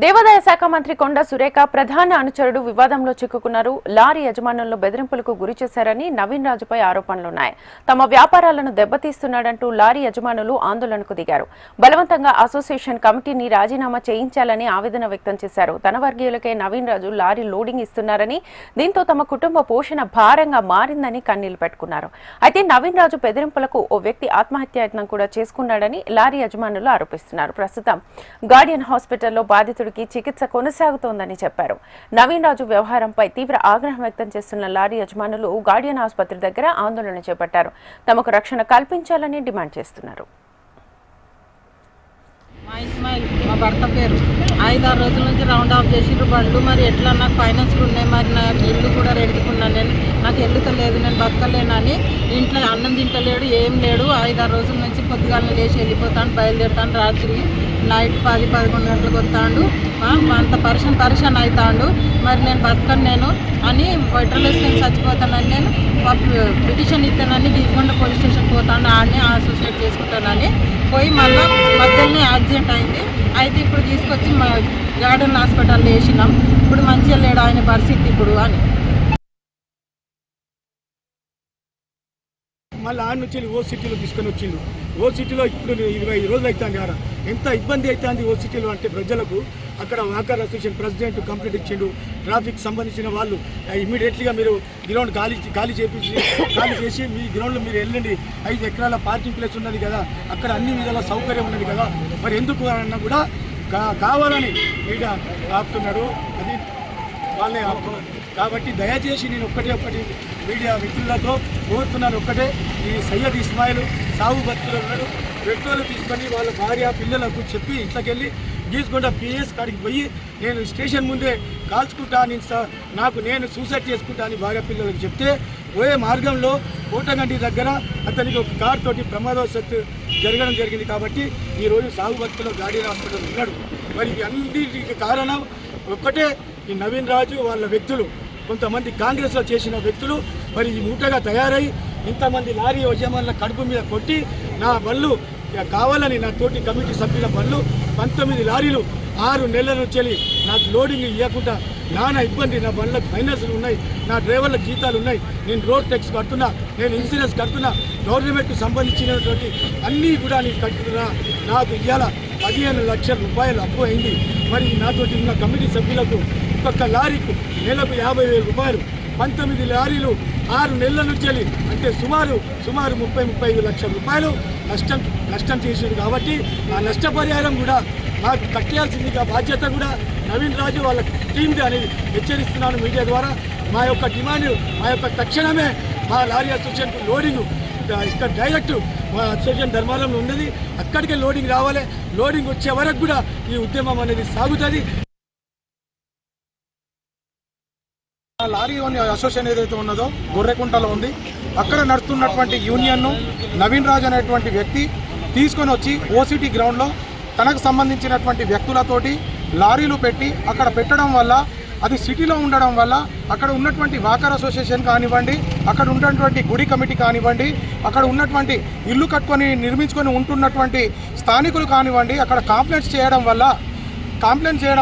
దేవాదాయ శాఖ మంత్రి కొండ సురేఖ ప్రధాన అనుచరుడు వివాదంలో చిక్కుకున్నారు. లారీ యజమానులను బెదిరింపులకు గురి చేశారని నవీన్ రాజుపై ఆరోపణలున్నాయి. తమ వ్యాపారాలను దెబ్బతీస్తున్నాడంటూ లారీ యజమానులు ఆందోళనకు దిగారు. బలవంతంగా అసోసియేషన్ కమిటీని రాజీనామా చేయించాలని ఆవేదన వ్యక్తం చేశారు. తన వర్గీయులకే నవీన్ రాజు లారీ లోడింగ్ ఇస్తున్నారని, దీంతో తమ కుటుంబ పోషణ భారంగా మారిందని కన్నీళ్లు పెట్టుకున్నారు. అయితే నవీన్ రాజు బెదిరింపులకు ఓ వ్యక్తి ఆత్మహత్యాయత్నం కూడా చేసుకున్నాడని లారీ యజమానులు ఆరోపిస్తున్నారు. ప్రస్తుతం గార్డియన్ హాస్పిటల్లో బాధితుడికి చికిత్స కొనసాగుతోందని చెప్పారు. నవీన్ రాజు వ్యవహారంపై తీవ్ర ఆగ్రహం వ్యక్తం చేస్తున్న లారీ యజమానులు గార్డియన్ ఆసుపత్రి దగ్గర ఆందోళన చేపట్టారు. తమకు రక్షణ కల్పించాలని డిమాండ్ చేస్తున్నారు. మా ఇస్మాయిల్ మా భర్త పేరు 5-6 రోజుల నుంచి రౌండ్ ఆఫ్ చేసిర్రు బండ్లు. మరి ఎట్లా నాకు ఫైనాన్స్లు ఉన్నాయి, మరి నాకు ఇల్లు కూడా రెడుకున్నాను. నేను నాకు ఎల్లుతలేదు, నేను బతకలేనని ఇంట్లో అన్నం తింటలేడు, ఏం లేడు. 5-6 రోజుల నుంచి పొద్దుగాలను లేచి వెళ్ళిపోతాను, బయలుదేరుతాను. రాత్రి నైట్ 10-11 గంటలకు వస్తాడు. అంత పరిశాన్ అవుతాడు. మరి నేను బతకను నేను అని పెట్రోల్ వేసుకొని చచ్చిపోతానని నేను పిటిషన్ ఇస్తానని గీసుకొండ పోలీస్ స్టేషన్ పోతాను. ఆడనే అసోసియేట్ చేసుకుంటానని పోయి మళ్ళీ మధ్యలోనే యాక్సిడెంట్ అయింది. అయితే ఇప్పుడు తీసుకొచ్చి మా గార్డెన్ హాస్పిటల్లో వేసినాం. ఇప్పుడు మంచిగా లేడు ఆయన పరిస్థితి ఇప్పుడు అని. మళ్ళీ ఆడ నుంచి ఓ సిటీలో తీసుకొని వచ్చిండు. ఓ సిటీలో ఇప్పుడు 20 రోజులు అవుతుంది. ఆడ ఎంత ఇబ్బంది అవుతుంది ఓ సిటీలో అంటే ప్రజలకు. అక్కడ వాకర్ అసోసియేషన్ ప్రెసిడెంట్ కంప్లీట్ ఇచ్చిండు. ట్రాఫిక్ సంబంధించిన వాళ్ళు ఇమీడియట్లీగా మీరు గ్రౌండ్ ఖాళీ చేసి మీ గ్రౌండ్లో మీరు వెళ్ళండి. 5 ఎకరాల పార్కింగ్ ప్లేస్ ఉన్నది కదా, అక్కడ అన్ని విధాల సౌకర్యం ఉన్నది కదా, మరి ఎందుకు అన్నా కూడా కావాలని ఈడ ఆపుతున్నాడు. అది వాళ్ళే ఆపుతున్నారు. కాబట్టి దయచేసి నేను ఒక్కటి మీడియా మిత్రులతో కోరుతున్నాను. ఒక్కటే, ఈ సయ్యద్ ఇస్మాయిల్ సాగు బతుకులు ఉన్నాడు. పెట్రోల్ తీసుకొని వాళ్ళ భార్య పిల్లలకు చెప్పి ఇంట్లోకెళ్ళి గీసుకుంటా పిఎస్ కాడికి పోయి నేను స్టేషన్ ముందే కాల్చుకుంటా, నేను సూసైడ్ చేసుకుంటా అని భార్య పిల్లలకు చెప్తే పోయే మార్గంలో కోటగంటి దగ్గర అతనికి ఒక కార్ తోటి ప్రమాదవశాత్తు జరగడం జరిగింది. కాబట్టి ఈరోజు సాగు బతుకులో గార్డియన్ హాస్పిటల్ ఉన్నాడు. మరి అన్నిటికీ కారణం ఒక్కటే, ఈ నవీన్ రాజు వాళ్ళ వ్యక్తులు, కొంతమంది కాంగ్రెస్లో చేసిన వ్యక్తులు మరి ఈ మూటగా తయారై ఇంతమంది లారీ యజమానుల కడుపు మీద కొట్టి నా బళ్ళు కావాలని నా తోటి కమిటీ సభ్యుల బళ్ళు 19 లారీలు 6 నెలల నుంచి నాకు లోడింగ్ ఇవ్వకుండా నానా ఇబ్బంది. నా బండ్లకు ఫైనాన్స్లు ఉన్నాయి, నా డ్రైవర్లకు జీతాలు ఉన్నాయి, నేను రోడ్ ట్యాక్స్ కడుతున్నా, నేను ఇన్సూరెన్స్ కడుతున్నా, గవర్నమెంట్కు సంబంధించినటువంటి అన్నీ కూడా నేను కట్టుతున్నా. నాకు ఇవాళ 15 లక్షల రూపాయలు అప్పు అయింది. మరి నాతోటి ఉన్న కమిటీ సభ్యులకు ఒక్కొక్క లారీకు నెలకు 50,000 రూపాయలు, 19 లారీలు 6 నెలల నుంచి అంటే సుమారు 30-35 లక్షల రూపాయలు నష్టం చేసింది. కాబట్టి ఆ నష్టపరిహారం కూడా నాకు కట్టేయాల్సిందిగా బాధ్యత కూడా నవీన్ రాజు వాళ్ళ టీంది అనేది హెచ్చరిస్తున్నాను మీడియా ద్వారా. మా యొక్క డిమాండ్, మా యొక్క తక్షణమే మా లారీ అసోసియేషన్ లోడింగ్ ఇక్కడ డైరెక్ట్ మా అసోసియేషన్ ధర్మారంలో ఉన్నది, అక్కడికే లోడింగ్ రావాలి. లోడింగ్ వచ్చే వరకు కూడా ఈ ఉద్యమం అనేది సాగుతుంది. లారీ అసోసియేషన్ ఏదైతే ఉన్నదో గొర్రెకుంటలో ఉంది, అక్కడ నడుస్తున్నటువంటి యూనియన్ను నవీన్ రాజ్ అనేటువంటి వ్యక్తి తీసుకొని వచ్చి ఓసిటీ గ్రౌండ్లో తనకు సంబంధించినటువంటి వ్యక్తులతోటి లారీలు పెట్టి అక్కడ పెట్టడం వల్ల, అది సిటీలో ఉండడం వల్ల అక్కడ ఉన్నటువంటి వాకర్ అసోసియేషన్ కానివ్వండి, అక్కడ ఉన్నటువంటి గుడి కమిటీ కానివ్వండి, అక్కడ ఉన్నటువంటి ఇల్లు కట్టుకొని నిర్మించుకొని ఉంటున్నటువంటి స్థానికులు కానివ్వండి, అక్కడ కంప్లైంట్స్ చేయడం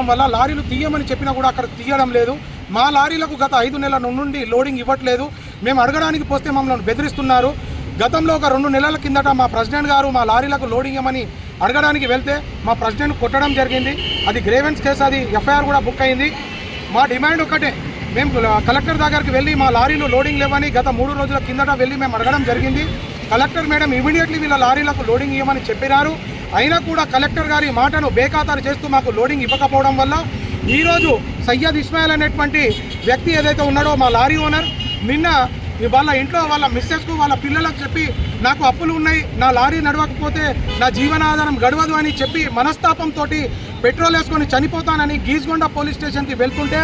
వల్ల లారీలు తీయమని చెప్పినా కూడా అక్కడ తీయడం లేదు. మా లారీలకు గత 5 నెలల నుండి లోడింగ్ ఇవ్వట్లేదు. మేము అడగడానికి పోస్తే మమ్మల్ని బెదిరిస్తున్నారు. గతంలో ఒక 2 నెలల కిందట మా ప్రెసిడెంట్ గారు మా లారీలకు లోడింగ్ ఇవ్వమని అడగడానికి వెళ్తే మా ప్రెసిడెంట్ కొట్టడం జరిగింది. అది గ్రేవెన్స్ కేసు, అది ఎఫ్ఐఆర్ కూడా బుక్ అయింది. మా డిమాండ్ ఒకటే, మేము కలెక్టర్ దగ్గరికి వెళ్ళి మా లారీలు లోడింగ్ లేవని గత 3 రోజుల కిందట వెళ్ళి మేము అడగడం జరిగింది. కలెక్టర్ మేడం ఇమీడియట్లీ వీళ్ళ లారీలకు లోడింగ్ ఇవ్వమని చెప్పినారు. అయినా కూడా కలెక్టర్ గారి మాటను బేఖాతరు చేస్తూ మాకు లోడింగ్ ఇవ్వకపోవడం వల్ల ఈరోజు సయ్యద్ ఇస్మాయిల్ అనేటువంటి వ్యక్తి ఏదైతే ఉన్నాడో మా లారీ ఓనర్, నిన్న వాళ్ళ ఇంట్లో వాళ్ళ మిస్సెస్కు వాళ్ళ పిల్లలకు చెప్పి నాకు అప్పులు ఉన్నాయి, నా లారీ నడవకపోతే నా జీవనాధారం గడవదు అని చెప్పి మనస్తాపంతో పెట్రోల్ వేసుకొని చనిపోతానని గీసుగొండ పోలీస్ స్టేషన్కి వెళ్తుంటే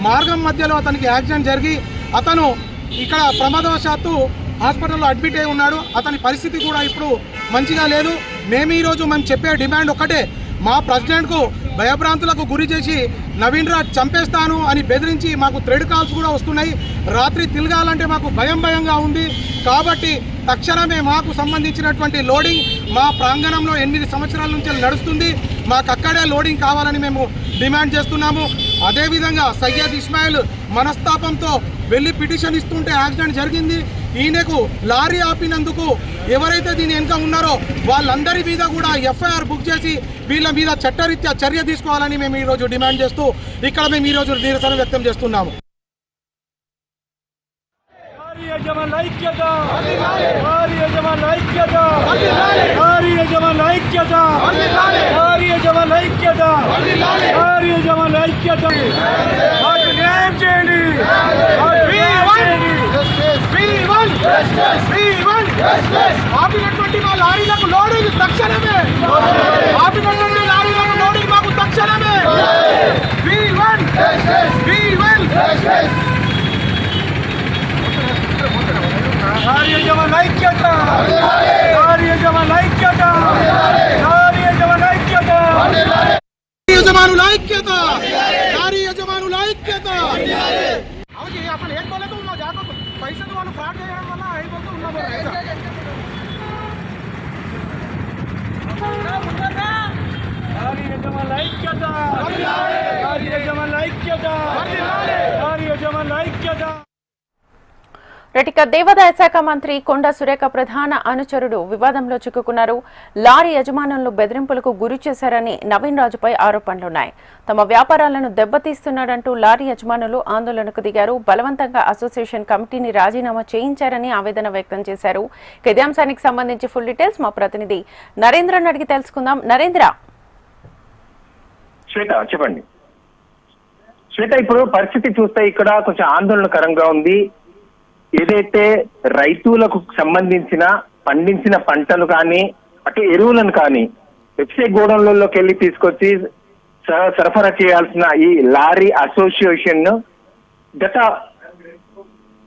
మార్గం మధ్యలో అతనికి యాక్సిడెంట్ జరిగి అతను ఇక్కడ ప్రమాదవశాత్తు హాస్పిటల్లో అడ్మిట్ అయి ఉన్నాడు. అతని పరిస్థితి కూడా ఇప్పుడు మంచిగా లేదు. మేము చెప్పే డిమాండ్ ఒకటే, మా ప్రెసిడెంట్కు భయభ్రాంతులకు గురి చేసి నవీన్ రాజ్ చంపేస్తాను అని బెదిరించి మాకు థ్రెడ్ కాల్స్ కూడా వస్తున్నాయి. రాత్రి తిరగాలంటే మాకు భయంగా ఉంది. కాబట్టి తక్షణమే మాకు సంబంధించినటువంటి లోడింగ్ మా ప్రాంగణంలో 8 సంవత్సరాల నుంచి నడుస్తుంది. మాకు అక్కడే లోడింగ్ కావాలని మేము డిమాండ్ చేస్తున్నాము. అదేవిధంగా సయ్యద్ ఇస్మాయిల్ మనస్తాపంతో వెళ్ళి పిటిషన్ ఇస్తుంటే యాక్సిడెంట్ జరిగింది. ఈయనకు లారీ ఆపినందుకు ఎవరైతే దీని వెనుక ఉన్నారో వాళ్ళందరి మీద కూడా ఎఫ్ఐఆర్ బుక్ చేసి వీళ్ళ మీద చట్టరీత్యా చర్య తీసుకోవాలని మేము ఈరోజు డిమాండ్ చేస్తూ ఇక్కడ మేము ఈరోజు నిరసన వ్యక్తం చేస్తున్నాము. ఆపినటువంటి మా లారీలకు లోడింగ్ తక్షణమే, ఆపినటువంటి లారీలకు లోడింగ్ మాకు తక్షణమే. లారీ యజమానుల ఐక్యత, లారీ యజమానుల ఐక్యత, లారీ యజమానుల ఐక్యత, లారీ యజమానుల ఐక్యత, లారీ యజమానుల ఐక్యత. అవును అసలు ఏం పోలేదు ఉన్నా జాగ్రత్త పైసలు వాళ్ళు ఫ్రాడ్ చేయడం వల్ల అయిపోతూ ఉన్నాము. లారీ యజమానుల ఐక్యత, లారీ యజమానుల ఐక్యత, లారీ యజమానుల ఐక్యత. రెటిక దేవాదాయ శాఖ మంత్రి కొండా సురేఖ ప్రధాన అనుచరుడు వివాదంలో చిక్కుకున్నారు. లారీ యజమానులను బెదిరింపులకు గురి చేశారని నవీన్ రాజుపై ఆరోపణలున్నాయి. తమ వ్యాపారాలను దెబ్బతీస్తున్నాడంటూ లారీ యజమానులు ఆందోళనకు దిగారు. బలవంతంగా అసోసియేషన్ కమిటీని రాజీనామా చేయించారని ఆవేదన వ్యక్తం చేశారు. ఇదే అంశానికి సంబంధించి ఫుల్ డీటెయిల్స్ మా ప్రతినిధి నరేంద్రను అడిగి తెలుసుకుందాం. నరేంద్ర, శ్వేత చెప్పండి. శ్వేత, ఇప్పుడు పరిస్థితి చూస్తే ఇక్కడ కొంచెం ఆందోళనకరంగా ఉంది. ఏదైతే రైతులకు సంబంధించిన పండించిన పంటలు కానీ అటు ఎరువులను కానీ వెబ్సైట్ గోడౌన్లలోకి వెళ్ళి తీసుకొచ్చి సరఫరా చేయాల్సిన ఈ లారీ అసోసియేషన్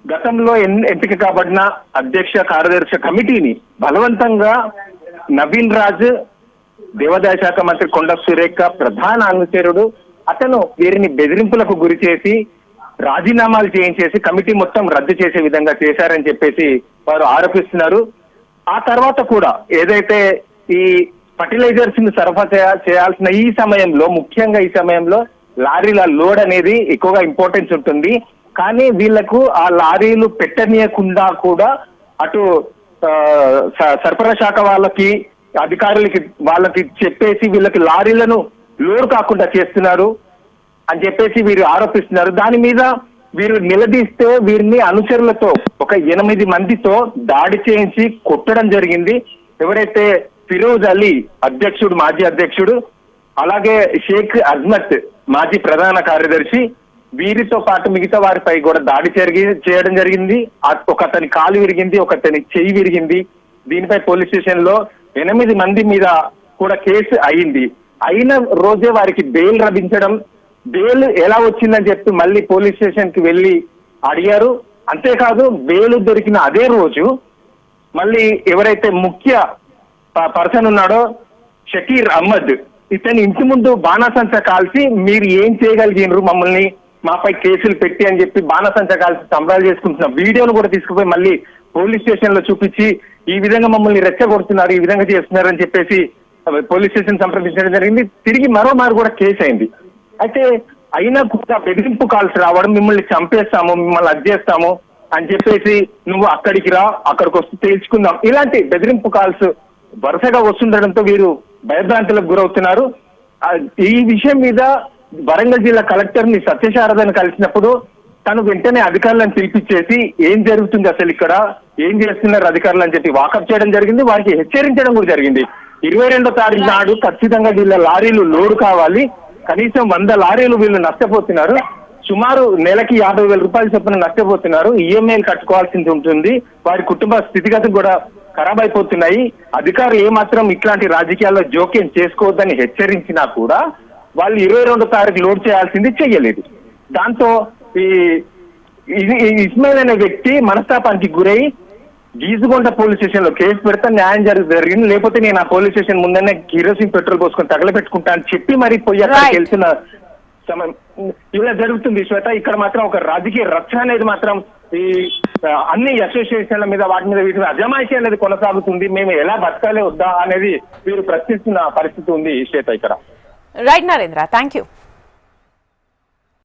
గతంలో ఎంపిక కాబడిన అధ్యక్ష కార్యదర్శి కమిటీని బలవంతంగా నవీన్ రాజ్, దేవాదాయ శాఖ మంత్రి కొండా సురేఖ ప్రధాన అనుచరుడు, అతను వీరిని బెదిరింపులకు గురి చేసి రాజీనామాలు చేయించేసి కమిటీ మొత్తం రద్దు చేసే విధంగా చేశారని చెప్పేసి వారు ఆరోపిస్తున్నారు. ఆ తర్వాత కూడా ఏదైతే ఈ ఫర్టిలైజర్స్ ని సరఫరా చేయాల్సిన ఈ సమయంలో, ముఖ్యంగా ఈ సమయంలో లారీల లోడ్ అనేది ఎక్కువగా ఇంపార్టెన్స్ ఉంటుంది. కానీ వీళ్లకు ఆ లారీలు పెట్టనీయకుండా కూడా అటు సరఫరా శాఖ వాళ్ళకి, అధికారులకి వాళ్ళకి చెప్పేసి వీళ్ళకి లారీలను లోడ్ కాకుండా చేస్తున్నారు అని చెప్పేసి వీరు ఆరోపిస్తున్నారు. దాని మీద వీరు నిలదీస్తే వీరిని అనుచరులతో ఒక 8 మందితో దాడి చేయించి కొట్టడం జరిగింది. ఎవరైతే ఫిరోజ్ అలీ అధ్యక్షుడు, మాజీ అధ్యక్షుడు, అలాగే షేక్ అజ్మత్ మాజీ ప్రధాన కార్యదర్శి, వీరితో పాటు మిగతా వారిపై కూడా దాడి చేయడం జరిగింది. ఒక అతని కాలు విరిగింది, ఒక అతని చెయ్యి విరిగింది. దీనిపై పోలీస్ స్టేషన్ లో 8 మంది మీద కూడా కేసు అయింది. అయిన రోజే వారికి బెయిల్ లభించడం, బెయిల్ ఎలా వచ్చిందని చెప్పి మళ్ళీ పోలీస్ స్టేషన్ కి వెళ్ళి అడిగారు. అంతేకాదు బెయిల్ దొరికిన అదే రోజు మళ్ళీ ఎవరైతే ముఖ్య పర్సన్ ఉన్నాడో షకీర్ అహ్మద్, ఇతని ఇంటి ముందు బాణాసంచ కాల్చి మీరు ఏం చేయగలిగినారు మమ్మల్ని మాపై కేసులు పెట్టి అని చెప్పి బాణాసంచ కాల్చి సంబరాలు చేసుకుంటున్న వీడియోను కూడా తీసుకుపోయి మళ్ళీ పోలీస్ స్టేషన్ లో చూపించి ఈ విధంగా మమ్మల్ని రెచ్చగొడుతున్నారు, ఈ విధంగా చేస్తున్నారు అని చెప్పేసి పోలీస్ స్టేషన్ సంప్రదించడం జరిగింది. తిరిగి మరోమారు కూడా కేసు అయింది. అయితే అయినా కూడా బెదిరింపు కాల్స్ రావడం, మిమ్మల్ని చంపేస్తాము, మిమ్మల్ని అది చేస్తాము అని చెప్పేసి నువ్వు అక్కడికి రా, అక్కడికి వస్తే తేల్చుకుందాం, ఇలాంటి బెదిరింపు కాల్స్ వరుసగా వస్తుండడంతో వీరు భయభ్రాంతులకు గురవుతున్నారు. ఈ విషయం మీద వరంగల్ జిల్లా కలెక్టర్ ని సత్యశారదను కలిసినప్పుడు తను వెంటనే అధికారులను పిలిపించేసి ఏం జరుగుతుంది అసలు ఇక్కడ, ఏం చేస్తున్నారు అధికారులు అని చెప్పి వాకప్ చేయడం జరిగింది. వారికి హెచ్చరించడం కూడా జరిగింది. 22వ తారీఖు నాడు ఖచ్చితంగా వీళ్ళ లారీలు లోడ్ కావాలి, కనీసం 100 లారీలు వీళ్ళు నష్టపోతున్నారు, సుమారు నెలకి 50,000 రూపాయలు చొప్పున నష్టపోతున్నారు, ఈఎంఐలు కట్టుకోవాల్సింది ఉంటుంది, వారి కుటుంబ స్థితిగతులు కూడా ఖరాబ్ అయిపోతున్నాయి. అధికారులు ఏమాత్రం ఇట్లాంటి రాజకీయాల్లో జోక్యం చేసుకోవద్దని హెచ్చరించినా కూడా వాళ్ళు 22వ తారీఖు లోడ్ చేయాల్సింది చెయ్యలేదు. దాంతో ఈ ఇస్మాయిల్ అనే వ్యక్తి మనస్తాపానికి గురై గీజుగొండ పోలీస్ స్టేషన్ లో కేసు పెడితే న్యాయం జరిగింది, లేకపోతే నేను ఆ పోలీస్ స్టేషన్ ముందనే కిరోసిన్ పెట్రోల్ పోసుకొని తగలబెట్టుకుంటా అని చెప్పి మరి పోయి అక్కడ వెళ్తున్న సమయం ఇలా జరుగుతుంది. శ్వేత, ఇక్కడ మాత్రం ఒక రాజకీయ రచ్చ అనేది మాత్రం ఈ అన్ని అసోసియేషన్ల మీద వాటి మీద వీటి మీద అజమాయిషీ అనేది కొనసాగుతుంది. మేము ఎలా బతకాలి వద్దా అనేది వీరు ప్రశ్నిస్తున్న పరిస్థితి ఉంది శ్వేత ఇక్కడ. Right Narendra, thank you.